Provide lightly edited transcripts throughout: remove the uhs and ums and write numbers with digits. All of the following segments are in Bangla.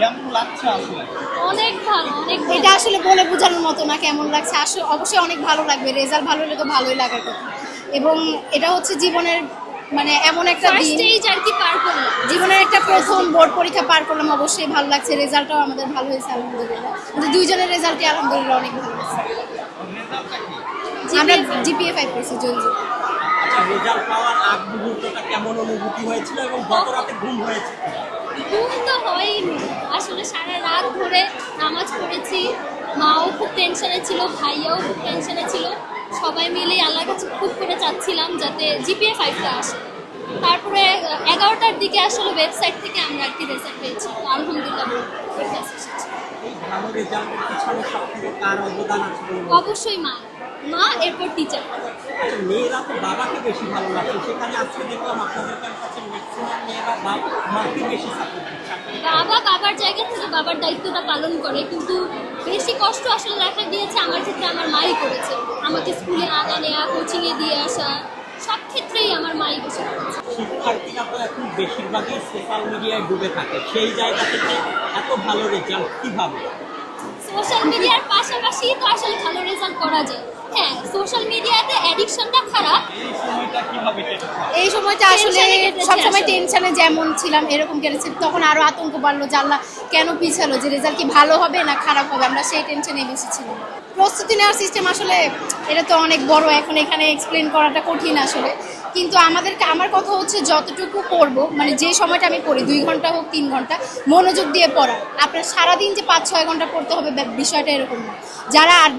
কেমন লাগছে আসলে? অনেক ভালো, অনেক ভালো। এটা আসলে বলে বোঝানোর মতো না কেমন লাগছে, আসলে অবশ্যই অনেক ভালো লাগবে, রেজাল্ট ভালো হলে তো ভালোই লাগার কথা। এবং এটা হচ্ছে জীবনের মানে এমন একটা ফার্স্ট দিন, স্টেজ আর কি পার করলাম। জীবনের একটা প্রথম বোর্ড পরীক্ষা পার করলাম, অবশ্যই ভালো লাগছে, রেজাল্টটাও আমাদের ভালো হয়েছে আলহামদুলিল্লাহ। আমাদের দুইজনের রেজাল্টই আলহামদুলিল্লাহ অনেক ভালো হয়েছে। রেজাল্টটা কি? আমরা জিপিএ 5 পেয়েছি জলদি। আচ্ছা, রেজাল্ট পাওয়ার আগ মুহূর্তটা কেমন অনুভূতি হয়েছিল এবং গত রাতে ঘুম হয়েছে? ঘুম তো হয়নি আসলে, সারা রাত ধরে নামাজ পড়েছি। মাও খুব টেনশনে ছিল, ভাইয়াও খুব টেনশনে ছিল। সবাই মিলে আল্লাহর কাছে খুব করে চাচ্ছিলাম যাতে জিপিএ 5টা আসে। তারপরে 11টার দিকে আসলে ওয়েবসাইট থেকে আমরা আর কি রেজাল্ট পেয়েছি। তো আলহামদুলিল্লাহ রেজাল্ট এসেছে। এই ভালো রেজাল্টের পিছনে সব থেকে কার অবদান আছে বলে মনে হয়? অবশ্যই মা এরপর টিচার। আচ্ছা, মেয়েরা তো বাবাকে বেশি ভালো লাগছে, সেখানে আজকে দেখলাম আপনাদের কাছে ম্যাক্সিমাম মেয়েরা মাকে বেশি সাপোর্ট করছে। বাবার জায়গা থেকে বাবার দায়িত্বটা পালন করে, কিন্তু বেশি কষ্ট আসলে দেখা গিয়েছে আমার ক্ষেত্রে আমার মাই করেছে। আমাকে স্কুলে আনা নেওয়া, কোচিংয়ে দিয়ে আসা, সব ক্ষেত্রেই আমার মাই বেশি করেছে। শিক্ষার্থীরা তো এখন বেশিরভাগই সোশ্যাল মিডিয়ায় ডুবে থাকে, সেই জায়গা থেকে এত ভালো রেজাল্ট কিভাবে? সোশ্যাল মিডিয়ার পাশাপাশি তো আসলে ভালো রেজাল্ট করা যায়। হ্যাঁ, সোশ্যাল মিডিয়াতে অ্যাডিকশনটা খারাপ। এই সময়টা কিভাবে কেটেছে? এই সময়টা আসলে টেনশনে কেটেছে সবসময় আসলে। টেনশনে যেমন ছিলাম এরকম কেটেছে, তখন আরো আতঙ্ক বাড়লো যে আল্লাহ কেন পিছালো, যে রেজাল্ট কি ভালো হবে না খারাপ হবে, আমরা সেই টেনশনে বেশি ছিলাম। প্রস্তুতি নেওয়ার সিস্টেম আসলে এটা তো অনেক বড়, এখন এখানে এক্সপ্লেন করাটা কঠিন আসলে। কিন্তু আমার কথা হচ্ছে যতটুকু পড়ব, মানে যে সময়টা আমি পড়ি 2 ঘন্টা হোক 3 ঘন্টা মনোযোগ দিয়ে পড়া। আপনার সারাদিন যে 5-6 ঘন্টা পড়তে হবে বিষয়টা এরকম না।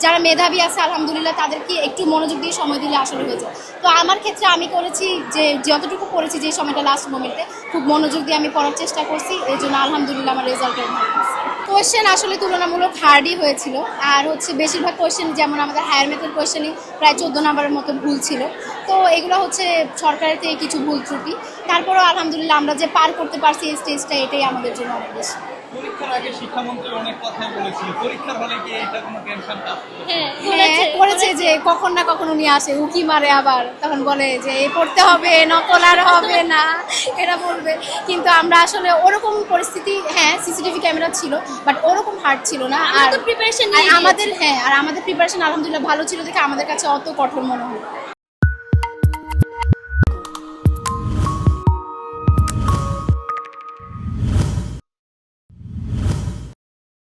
যারা মেধাবী আছে আলহামদুলিল্লাহ তাদেরকে একটু মনোযোগ দিয়ে সময় দিলে আসলে হয়ে যায়। তো আমার ক্ষেত্রে আমি করেছি যে যতটুকু পড়েছি, যে সময়টা লাস্ট মোমেন্টে খুব মনোযোগ দিয়ে আমি পড়ার চেষ্টা করছি, এই জন্য আলহামদুলিল্লাহ আমার রেজাল্টের ভালো হয়েছে। কোয়েশ্চেন আসলে তুলনামূলক হার্ডই হয়েছিল, আর হচ্ছে বেশিরভাগ কোয়েশ্চেন যেমন আমাদের হায়ার ম্যাথের কোয়েশ্চেনই প্রায় 14 নম্বরের মতো ভুল ছিল। তো এগুলো হচ্ছে সরকারের থেকে কিছু ভুল ত্রুটি, তারপরেও আলহামদুলিল্লাহ আমরা যে পার করতে পারছি এই স্টেজটা, এটাই আমাদের জন্য অনেক বেশি। পরীক্ষার আগে শিক্ষামন্ত্রী অনেক কথাই বলেছিল, পরীক্ষার হলে কি এটা কোনো টেনশন কাজ করে? হ্যাঁ, করেছে যে কখন না কখন উনি আসে উকি মারে, আবার তখন বলে যে এই পড়তে হবে, নকল আর হবে না, এরা বলবে। কিন্তু আমরা আসলে ওরকম পরিস্থিতি, হ্যাঁ সিসিটিভি ক্যামেরা ছিল, বাট ওরকম হার্ড ছিল না। আমরা তো preparation নিয়ে আমাদের প্রিপারেশন আলহামদুলিল্লাহ ভালো ছিল দেখে আমাদের কাছে অত কঠোর মনে হয়।